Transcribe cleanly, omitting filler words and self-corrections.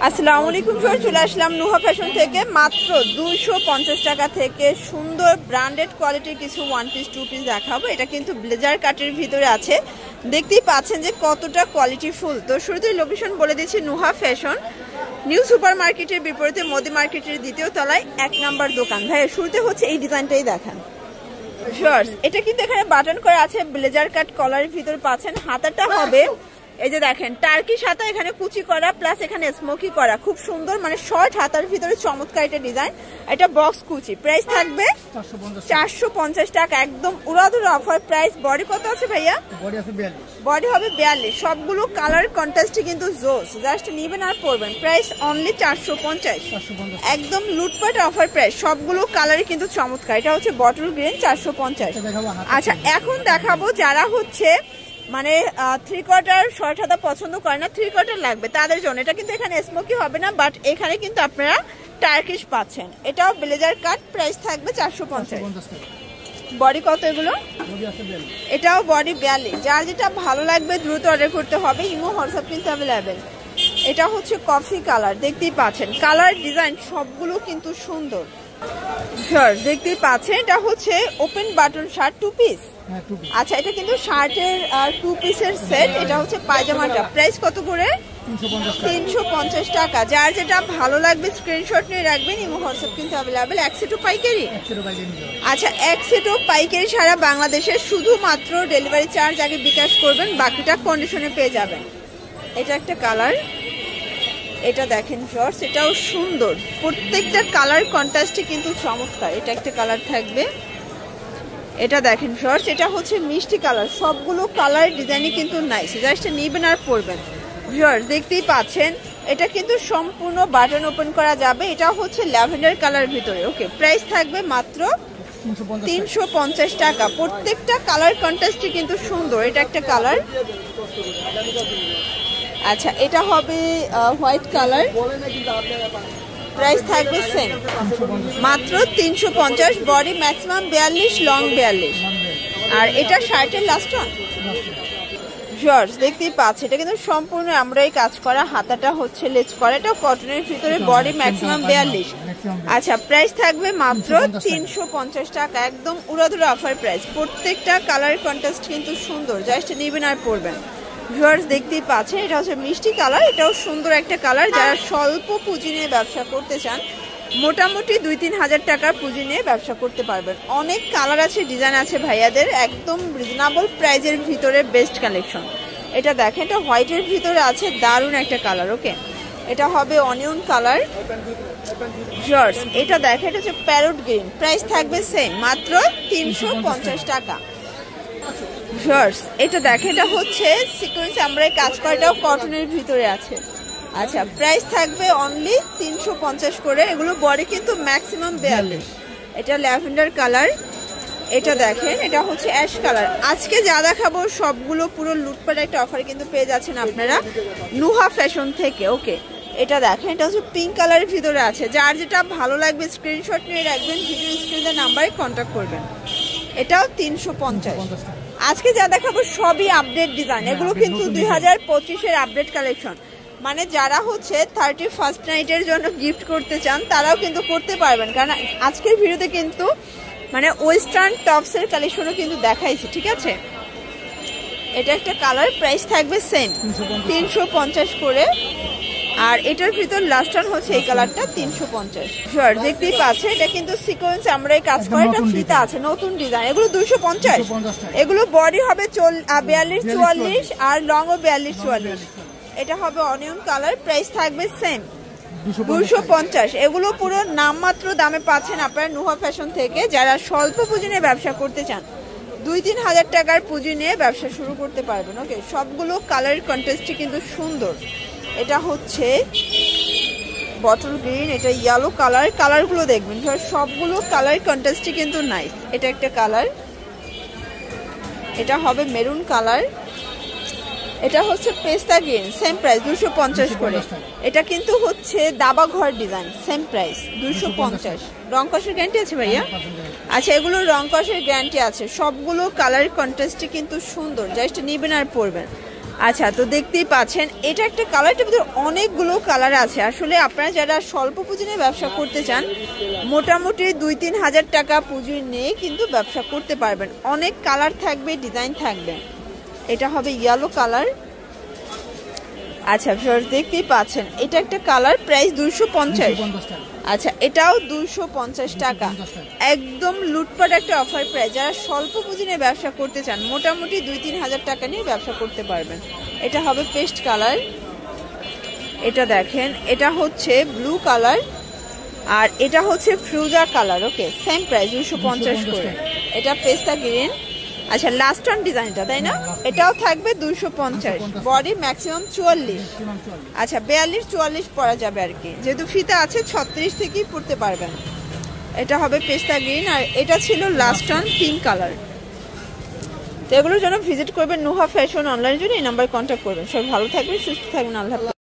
আসসালামু আলাইকুম স্যার, চলে আসলাম নুহা ফ্যাশন থেকে মাত্র 250 টাকা থেকে সুন্দর ব্র্যান্ডেড কোয়ালিটির কিছু ওয়ান পিস টু পিস দেখাবো। এটা কিন্তু ব্লেজার কাটের ভিতরে আছে, দেখতেই পাচ্ছেন যে কতটা কোয়ালিটি ফুল। তো শুরুতেই লোকেশন বলে দিচ্ছি, নুহা ফ্যাশন নিউ সুপার মার্কেটের বিপরীতে মোদি মার্কেটের দ্বিতীয় তলায় 1 নাম্বার দোকান। ভাই শুরুতে হচ্ছে এই ডিজাইনটাই দেখান শর্টস। এটা কিন্তু এখানে বাটন করা আছে, ব্লেজার কাট কলারের ভিতরে পাচ্ছেন। হাতাটা হবে এই যে দেখেন টার্কিশ হাতা, এখানে কুচি করা প্লাস এখানে স্মোকি করা, খুব সুন্দর মানে শর্ট হাতার ভিতরে চমৎকার একটা ডিজাইন। এটা বক্স কুচি, প্রাইস থাকবে 450 টাকা, একদম উড়াধুরা অফার প্রাইস। বডি কত আছে ভাইয়া? বডি হবে 42। সবগুলো কালার কন্ট্রাস্টে কিন্তু জোস, জাস্ট নিবেন আর পরবেন। প্রাইস অনলি 450, একদম লুটপাট অফার প্রাইস। সবগুলো কালারই কিন্তু চমৎকার। এটা হচ্ছে বটল গ্রিন 450। আচ্ছা এখন দেখাবো যারা হচ্ছে মানে 3/4 শর্ট হাতা পছন্দ করে না, 3/4 লাগবে তাদের জন্য। এটা কিন্তু এখানে স্মোকি হবে না, বাট এখানে কিন্তু আপনারা টার্কিশ পাচ্ছেন। এটাও ব্লেজার কাট, প্রাইস থাকবে 450। বডি কত এগুলো? এটাও বডি 42। যার যেটা ভালো লাগবে দ্রুত অর্ডার করতে হবে, ইমো হোয়াটসঅ্যাপ কিন্তু অ্যাভেলেবেল। এটা হচ্ছে কফি কালার, দেখতেই পাচ্ছেন কালার ডিজাইন সবগুলো কিন্তু সুন্দর। দেখতেই পাচ্ছেন এটা হচ্ছে open button shirt two piece. আচ্ছা এটা কিন্তু শার্টের টু পিসের সেট। এটা হচ্ছে পায়জামাটা, প্রাইস কত করে? 350 টাকা। যার যেটা ভালো লাগবে স্ক্রিনশট নিয়ে রাখবেন, ইমো হোয়াটসঅ্যাপ কিন্তু অ্যাভেলেবেল। এক সেটও পাইকারি? আচ্ছা এক সেটও পাইকারি সারা বাংলাদেশে, শুধুমাত্র ডেলিভারি চার্জ আগে বিকাশ করবেন, বাকিটা কন্ডিশনে পেয়ে যাবেন। এটা একটা কালার, এটা দেখেন শর্টস, এটাও সুন্দর, প্রত্যেকটা কালার কন্ট্রাস্টে কিন্তু চমৎকার। এটা একটা কালার থাকবে, এটা দেখেন শর্টস, এটা হচ্ছে মিষ্টি কালার। সবগুলো কালার ডিজাইনই কিন্তু নাইস, জাস্ট নিবেন আর পরবেন। ভিউয়ার্স দেখতেই পাচ্ছেন এটা কিন্তু সম্পূর্ণ বাটন ওপেন করা যাবে। এটা হচ্ছে ল্যাভেন্ডার কালার ভিতরে। ওকে, প্রাইস থাকবে মাত্র 350 টাকা। প্রত্যেকটা কালার কন্ট্রাস্টে কিন্তু সুন্দর। এটা একটা কালার, আচ্ছা এটা হবে হোয়াইট কালার, প্রাইস থাকবে সেম মাত্র 350। Body maximum 42, long 42। আর এটা শার্টের লাস্ট ওয়ান শর্টস, দেখতেই পাচ্ছে এটা কিন্তু সম্পূর্ণ আমরাই কাজ করা, হাতাটা হচ্ছে লেজ করা, এটা কটনের ভিতরে, বডি ম্যাক্সিমাম 42। আচ্ছা প্রাইস থাকবে মাত্র 350 টাকা, একদম উড়াধুরা অফার প্রাইস। প্রত্যেকটা কালার কন্ট্রাস্ট কিন্তু সুন্দর, জাস্ট নিবেন আর পরবেন। ভিউয়ার্স দেখতেই পাচ্ছেন এটা হচ্ছে মিষ্টি কালার, এটাও সুন্দর একটা কালার। যারা স্বল্প পুঁজি নিয়ে ব্যবসা করতে চান, মোটামুটি 2-3 হাজার টাকার পুঁজি নিয়ে ব্যবসা করতে পারবেন। অনেক কালার আছে, ডিজাইন আছে ভাইয়াদের, একদম রিজনেবল প্রাইজের ভিতরে বেস্ট কালেকশন। এটা দেখেন এটা হোয়াইটের ভিতরে আছে, দারুণ একটা কালার। ওকে, এটা হবে অনিয়ন কালার। ভিউয়ার্স এটা দেখেন এটা হচ্ছে প্যারট গ্রিন, প্রাইস থাকবে সেম মাত্র 350 টাকা। শর্টস এটা দেখেন এটা হচ্ছে সিকোয়েন্স আমরাই কাজ করা, এটাও কটনের ভিতরে আছে। আচ্ছা প্রাইস থাকবে অনলি 350 করে। এগুলো বডি কিন্তু ম্যাক্সিমাম 42। এটা ল্যাভেন্ডার কালার, এটা দেখেন এটা হচ্ছে অ্যাশ কালার। আজকে যা দেখাবো সবগুলো পুরো লুটপাট একটা অফার কিন্তু পেয়ে যাচ্ছেন আপনারা নুহা ফ্যাশন থেকে। ওকে, এটা দেখেন এটা হচ্ছে পিঙ্ক কালারের ভিতরে আছে। যার যেটা ভালো লাগবে স্ক্রিনশট নিয়ে রাখবেন, ভিডিও স্ক্রিনের নাম্বারে কন্ট্যাক্ট করবেন। এটাও 350। আজকে যা দেখাবো সবই আপডেট ডিজাইন, এগুলো কিন্তু 2025-এর আপডেট কালেকশন। মানে যারা হচ্ছে 31st নাইটের জন্য গিফট করতে চান তারাও কিন্তু করতে পারবেন, কারণ আজকের ভিডিওতে কিন্তু মানে ওয়েস্টার্ন টপসের কালেকশনও কিন্তু দেখাইছি, ঠিক আছে। এটা একটা কালার, প্রাইস থাকবে সেম 350 করে। আর এটার ভিতর লাস্ট ওয়ান হচ্ছে এই কালারটা 350। শিওর দেখতেই পাচ্ছে এটা কিন্তু সিকোয়েন্স আমরাই কাজ করে, এটা ফিতা আছে, নতুন ডিজাইন। এগুলো 250। এগুলো বডি হবে 42-44 আর লং ও 42-44। এটা হবে অনিয়ন কালার, প্রাইস থাকবে সেম 250। এগুলো পুরো নামমাত্র দামে পাচ্ছেন আপনারা নুহা ফ্যাশন থেকে। যারা স্বল্প পুঁজি নিয়ে ব্যবসা করতে চান, 2-3 হাজার টাকার পুঁজি নিয়ে ব্যবসা শুরু করতে পারবেন। ওকে, সবগুলো কালার কন্ট্রাস্টই কিন্তু সুন্দর। এটা হচ্ছে বটল গ্রিন, এটা ইয়েলো কালার। কালারগুলো দেখবেন সবগুলো কালার কন্ট্রাস্টই কিন্তু নাইস। এটা একটা কালার, এটা হবে মেরুন কালার। এটা হচ্ছে পেস্তা গ্রিন, সেম প্রাইস 250 করে। এটা কিন্তু হচ্ছে দাবা ঘর ডিজাইন, সেম প্রাইস 250। রং কষের গ্যারান্টি আছে ভাইয়া? আচ্ছা এগুলো রং কষের গ্যারান্টি আছে। সবগুলো কালার কন্ট্রাস্টই কিন্তু সুন্দর, জাস্ট নিবেন আর পরবেন। আচ্ছা, তো দেখতেই পাচ্ছেন এটা একটা কালারটার ভিতরে অনেকগুলো কালার আছে। আসলে আপনারা যারা স্বল্প পুঁজি নিয়ে ব্যবসা করতে চান, মোটামুটি 2-3 হাজার টাকা পুঁজি নিয়ে কিন্তু ব্যবসা করতে পারবেন। অনেক কালার থাকবে, ডিজাইন থাকবে। এটা হবে ইয়েলো কালার। আচ্ছা ভিউয়ার্স, দেখতেই পাচ্ছেন এটা একটা কালার, প্রাইস 250। আচ্ছা, এটাও 250 টাকা। একদম লুটপাট একটা অফার প্রাইস। যারা স্বল্প পুঁজি নিয়ে ব্যবসা করতে চান, মোটামুটি 2-3 হাজার টাকা নিয়ে ব্যবসা করতে পারবেন। এটা হবে পেস্ট কালার। এটা দেখেন, এটা হচ্ছে ব্লু কালার, আর এটা হচ্ছে ফ্রুজা কালার। ওকে, সেম প্রাইস 250 করে। এটা পেস্তা গ্রিন। আচ্ছা, লাস্ট অন ডিজাইনটা, তাই না? এটাও থাকবে 250, বডি ম্যাক্সিমাম 44। আচ্ছা, 42-44 পরা যাবে আর কি, যেহেতু ফিতা আছে 36 থেকেই পরতে পারবেন। এটা হবে পেস্তা গ্রিন, আর এটা ছিল লাস্ট অন পিঙ্ক কালার। তো এগুলোর জন্য ভিজিট করবেন নুহা ফ্যাশন অনলাইনের জন্য, এই নাম্বারে কন্ট্যাক্ট করবেন। সবাই ভালো থাকবেন, সুস্থ থাকবেন, আল্লাহ হাফেজ।